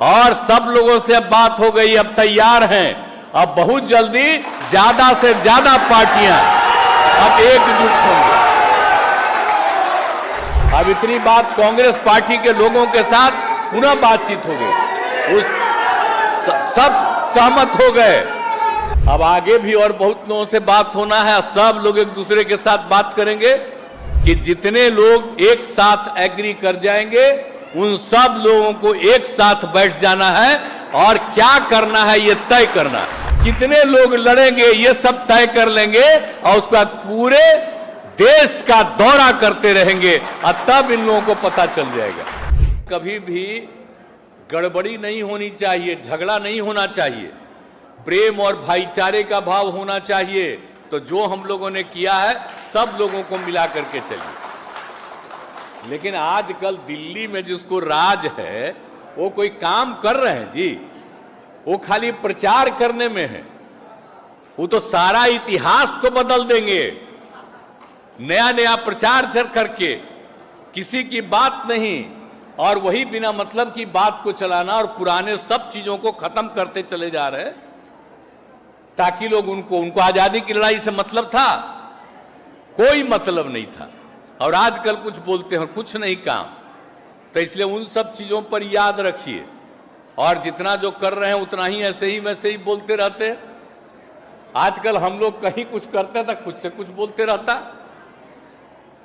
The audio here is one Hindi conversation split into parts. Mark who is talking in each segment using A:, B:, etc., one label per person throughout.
A: और सब लोगों से अब बात हो गई, अब तैयार हैं। अब बहुत जल्दी ज्यादा से ज्यादा पार्टियां अब एकजुट होंगी। अब इतनी बात कांग्रेस पार्टी के लोगों के साथ पुनः बातचीत हो गई, सब सहमत हो गए। अब आगे भी और बहुत लोगों से बात होना है। सब लोग एक दूसरे के साथ बात करेंगे कि जितने लोग एक साथ एग्री कर जाएंगे उन सब लोगों को एक साथ बैठ जाना है और क्या करना है ये तय करना है। कितने लोग लड़ेंगे ये सब तय कर लेंगे और उसके बाद पूरे देश का दौरा करते रहेंगे और तब इन लोगों को पता चल जाएगा। कभी भी गड़बड़ी नहीं होनी चाहिए, झगड़ा नहीं होना चाहिए, प्रेम और भाईचारे का भाव होना चाहिए। तो जो हम लोगों ने किया है सब लोगों को मिला करके चलिए। लेकिन आजकल दिल्ली में जिसको राज है वो कोई काम कर रहे हैं जी, वो खाली प्रचार करने में है। वो तो सारा इतिहास को बदल देंगे, नया नया प्रचार करके, किसी की बात नहीं, और वही बिना मतलब की बात को चलाना और पुराने सब चीजों को खत्म करते चले जा रहे हैं ताकि लोग उनको आजादी की लड़ाई से मतलब था, कोई मतलब नहीं था। और आजकल कुछ बोलते हैं कुछ नहीं काम। तो इसलिए उन सब चीजों पर याद रखिए और जितना जो कर रहे हैं उतना ही ऐसे ही वैसे ही बोलते रहते हैं। आजकल हम लोग कहीं कुछ करते थे, कुछ से कुछ बोलते रहता।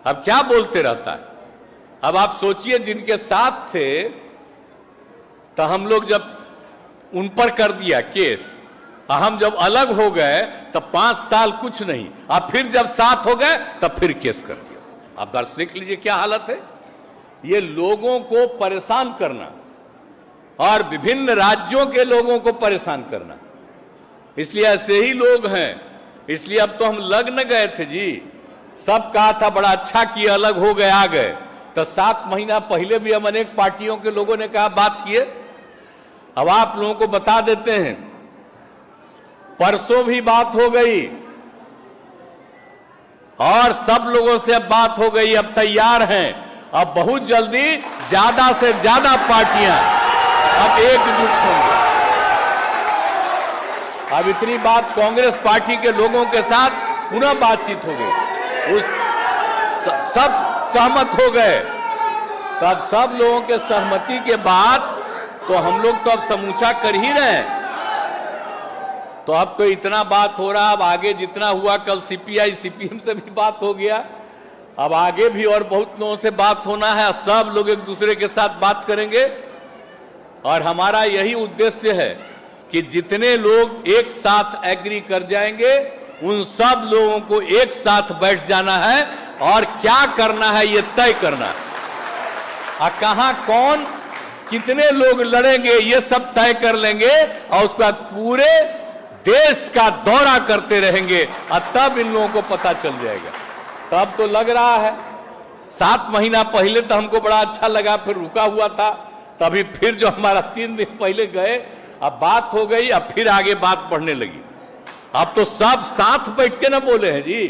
A: अब क्या बोलते रहता है? अब आप सोचिए जिनके साथ थे तो हम लोग जब उन पर कर दिया केस, हम जब अलग हो गए तब 5 साल कुछ नहीं, अब फिर जब साथ हो गए तब फिर केस कर दिया। आप दर्श देख लीजिए क्या हालत है। ये लोगों को परेशान करना और विभिन्न राज्यों के लोगों को परेशान करना, इसलिए ऐसे ही लोग हैं। इसलिए अब तो हम लग न गए थे जी, सब कहा था बड़ा अच्छा किया, अलग हो गए, आ गए। तो 7 महीना पहले भी हम अनेक पार्टियों के लोगों ने कहा बात किए। अब आप लोगों को बता देते हैं, परसों भी बात हो गई और सब लोगों से अब बात हो गई, अब तैयार हैं। अब बहुत जल्दी ज्यादा से ज्यादा पार्टियां अब एकजुट होंगी। अब इतनी बात कांग्रेस पार्टी के लोगों के साथ पुनः बातचीत हो गई, सब सहमत हो गए। तो अब सब लोगों के सहमति के बाद तो हम लोग तो अब समूचा कर ही रहे हैं। तो अब तो इतना बात हो रहा, अब आगे जितना हुआ, कल सीपीआई सीपीएम से भी बात हो गया, अब आगे भी और बहुत लोगों से बात होना है। सब लोग एक दूसरे के साथ बात करेंगे और हमारा यही उद्देश्य है कि जितने लोग एक साथ एग्री कर जाएंगे उन सब लोगों को एक साथ बैठ जाना है और क्या करना है ये तय करना है। कहां कौन कितने लोग लड़ेंगे ये सब तय कर लेंगे और उसके बाद पूरे देश का दौरा करते रहेंगे और तब इन लोगों को पता चल जाएगा। तब तो लग रहा है 7 महीना पहले तो हमको बड़ा अच्छा लगा, फिर रुका हुआ था, तभी फिर जो हमारा 3 दिन पहले गए, अब बात हो गई, अब फिर आगे बात बढ़ने लगी। अब तो सब साथ बैठ के ना बोले हैं जी।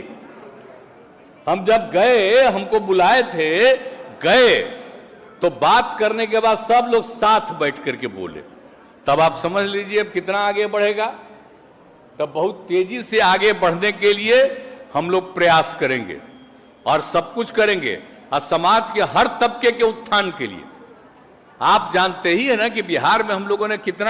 A: हम जब गए, हमको बुलाए थे, गए तो बात करने के बाद सब लोग साथ बैठ करके बोले, तब आप समझ लीजिए अब कितना आगे बढ़ेगा। तब बहुत तेजी से आगे बढ़ने के लिए हम लोग प्रयास करेंगे और सब कुछ करेंगे और समाज के हर तबके के उत्थान के लिए। आप जानते ही है ना कि बिहार में हम लोगों ने कितना